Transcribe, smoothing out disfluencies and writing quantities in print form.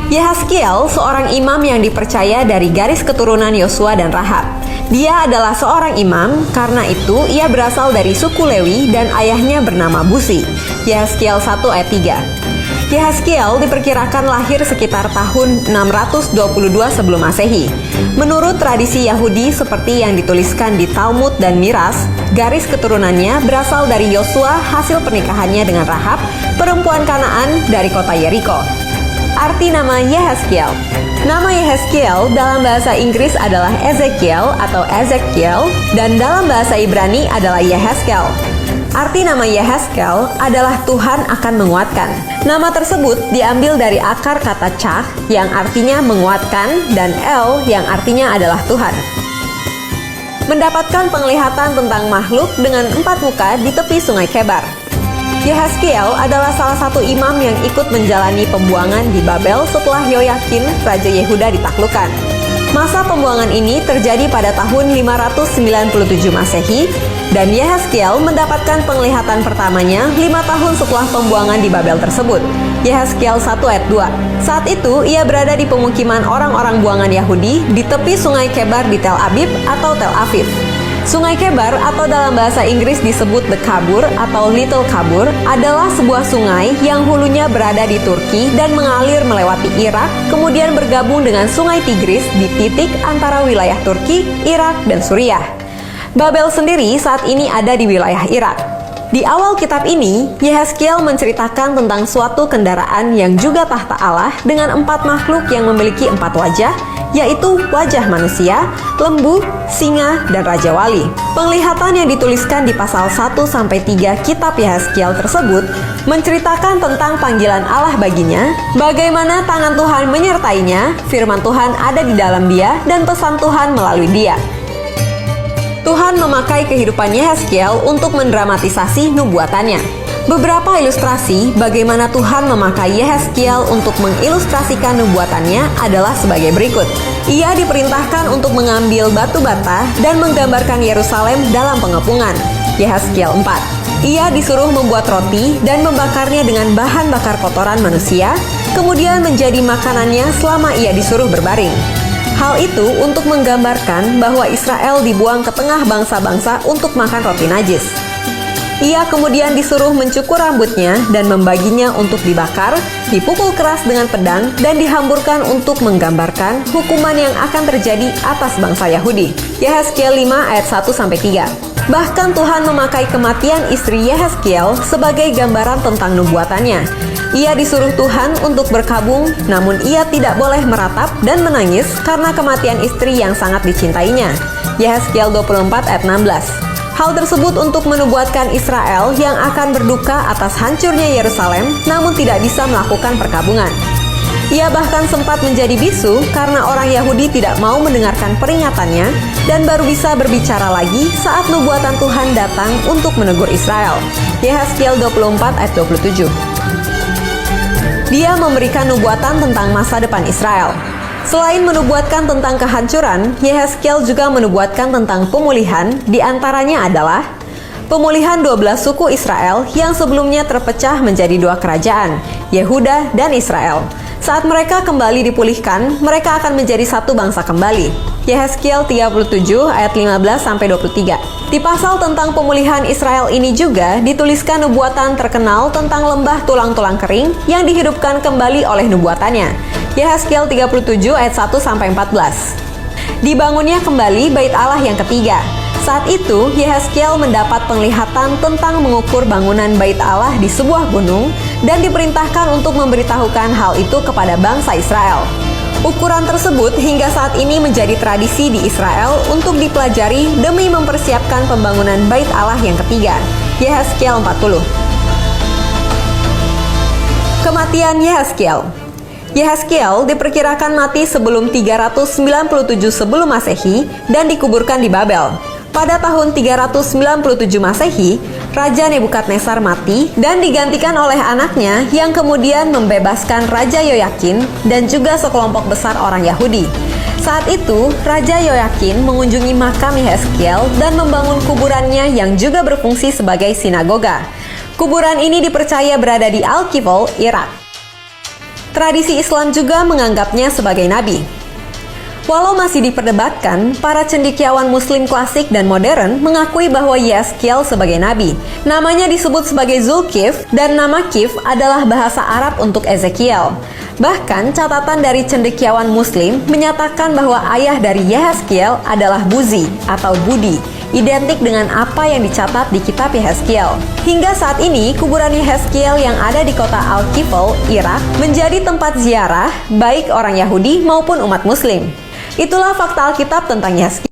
Yehezkiel seorang imam yang dipercaya dari garis keturunan Yosua dan Rahab. Dia adalah seorang imam, karena itu ia berasal dari suku Lewi dan ayahnya bernama Buzi. Yehezkiel 1 ayat 3. Yehezkiel diperkirakan lahir sekitar tahun 622 sebelum Masehi. Menurut tradisi Yahudi seperti yang dituliskan di Talmud dan Miras, garis keturunannya berasal dari Yosua hasil pernikahannya dengan Rahab, perempuan Kanaan dari kota Yeriko. Arti nama Yehezkiel. Nama Yehezkiel dalam bahasa Inggris adalah Ezekiel atau Ezekiel, dan dalam bahasa Ibrani adalah Yehezkel. Arti nama Yehezkel adalah Tuhan akan menguatkan. Nama tersebut diambil dari akar kata cah yang artinya menguatkan dan El yang artinya adalah Tuhan. Mendapatkan penglihatan tentang makhluk dengan 4 muka di tepi sungai Kebar. Yehezkiel adalah salah satu imam yang ikut menjalani pembuangan di Babel setelah Yoyakin, Raja Yehuda ditaklukkan. Masa pembuangan ini terjadi pada tahun 597 Masehi, dan Yehezkiel mendapatkan penglihatan pertamanya 5 tahun setelah pembuangan di Babel tersebut. Yehezkiel 1 ayat 2. Saat itu ia berada di pemukiman orang-orang buangan Yahudi di tepi sungai Kebar di Tel Abib atau Tel Aviv. Sungai Kebar atau dalam bahasa Inggris disebut The Kabur atau Little Kabur adalah sebuah sungai yang hulunya berada di Turki dan mengalir melewati Irak, kemudian bergabung dengan sungai Tigris di titik antara wilayah Turki, Irak, dan Suriah. Babel sendiri saat ini ada di wilayah Irak. Di awal kitab ini, Yehezkiel menceritakan tentang suatu kendaraan yang juga tahta Allah dengan 4 makhluk yang memiliki 4 wajah, yaitu wajah manusia, lembu, singa, dan Raja Wali. Penglihatan yang dituliskan di pasal 1-3 kitab Yehezkiel tersebut menceritakan tentang panggilan Allah baginya, bagaimana tangan Tuhan menyertainya, firman Tuhan ada di dalam dia, dan pesan Tuhan melalui dia. Tuhan memakai kehidupan Yehezkiel untuk mendramatisasi nubuatannya. Beberapa ilustrasi bagaimana Tuhan memakai Yehezkiel untuk mengilustrasikan nubuatannya adalah sebagai berikut. Ia diperintahkan untuk mengambil batu bata dan menggambarkan Yerusalem dalam pengepungan. Yehezkiel 4. Ia disuruh membuat roti dan membakarnya dengan bahan bakar kotoran manusia, kemudian menjadi makanannya selama ia disuruh berbaring. Hal itu untuk menggambarkan bahwa Israel dibuang ke tengah bangsa-bangsa untuk makan roti najis. Ia kemudian disuruh mencukur rambutnya dan membaginya untuk dibakar, dipukul keras dengan pedang, dan dihamburkan untuk menggambarkan hukuman yang akan terjadi atas bangsa Yahudi. Yehezkiel 5 ayat 1-3. Bahkan Tuhan memakai kematian istri Yehezkiel sebagai gambaran tentang nubuatannya. Ia disuruh Tuhan untuk berkabung, namun ia tidak boleh meratap dan menangis karena kematian istri yang sangat dicintainya. Yehezkiel 24 ayat 16. Hal tersebut untuk menubuatkan Israel yang akan berduka atas hancurnya Yerusalem, namun tidak bisa melakukan perkabungan. Ia bahkan sempat menjadi bisu karena orang Yahudi tidak mau mendengarkan peringatannya dan baru bisa berbicara lagi saat nubuatan Tuhan datang untuk menegur Israel. Yehezkiel 24 ayat 27. Dia memberikan nubuatan tentang masa depan Israel. Selain menubuatkan tentang kehancuran, Yehezkiel juga menubuatkan tentang pemulihan, di antaranya adalah pemulihan 12 suku Israel yang sebelumnya terpecah menjadi 2 kerajaan, Yehuda dan Israel. Saat mereka kembali dipulihkan, mereka akan menjadi satu bangsa kembali. Yehezkiel 37 ayat 15-23. Di pasal tentang pemulihan Israel ini juga dituliskan nubuatan terkenal tentang lembah tulang-tulang kering yang dihidupkan kembali oleh nubuatannya. Yehezkiel 37 ayat 1-14. Dibangunnya kembali bait Allah yang ketiga. Saat itu, Yehezkiel mendapat penglihatan tentang mengukur bangunan bait Allah di sebuah gunung dan diperintahkan untuk memberitahukan hal itu kepada bangsa Israel. Ukuran tersebut hingga saat ini menjadi tradisi di Israel untuk dipelajari demi mempersiapkan pembangunan bait Allah yang ketiga. Yehezkiel 40. Kematian Yehezkiel. Yehezkiel diperkirakan mati sebelum 397 sebelum Masehi dan dikuburkan di Babel. Pada tahun 397 Masehi, Raja Nebukadnezar mati dan digantikan oleh anaknya yang kemudian membebaskan Raja Yoyakin dan juga sekelompok besar orang Yahudi. Saat itu, Raja Yoyakin mengunjungi makam Yehezkiel dan membangun kuburannya yang juga berfungsi sebagai sinagoga. Kuburan ini dipercaya berada di Al-Kifl, Irak. Tradisi Islam juga menganggapnya sebagai nabi. Walau masih diperdebatkan, para cendekiawan Muslim klasik dan modern mengakui bahwa Yehezkiel sebagai nabi. Namanya disebut sebagai Zulkif, dan nama Kif adalah bahasa Arab untuk Ezekiel. Bahkan, catatan dari cendekiawan Muslim menyatakan bahwa ayah dari Yehezkiel adalah Buzi atau Budi, identik dengan apa yang dicatat di kitab Yehezkiel. Hingga saat ini, kuburan Yehezkiel yang ada di kota Al-Kifl, Irak, menjadi tempat ziarah baik orang Yahudi maupun umat Muslim. Itulah fakta Alkitab tentang Yehezkiel.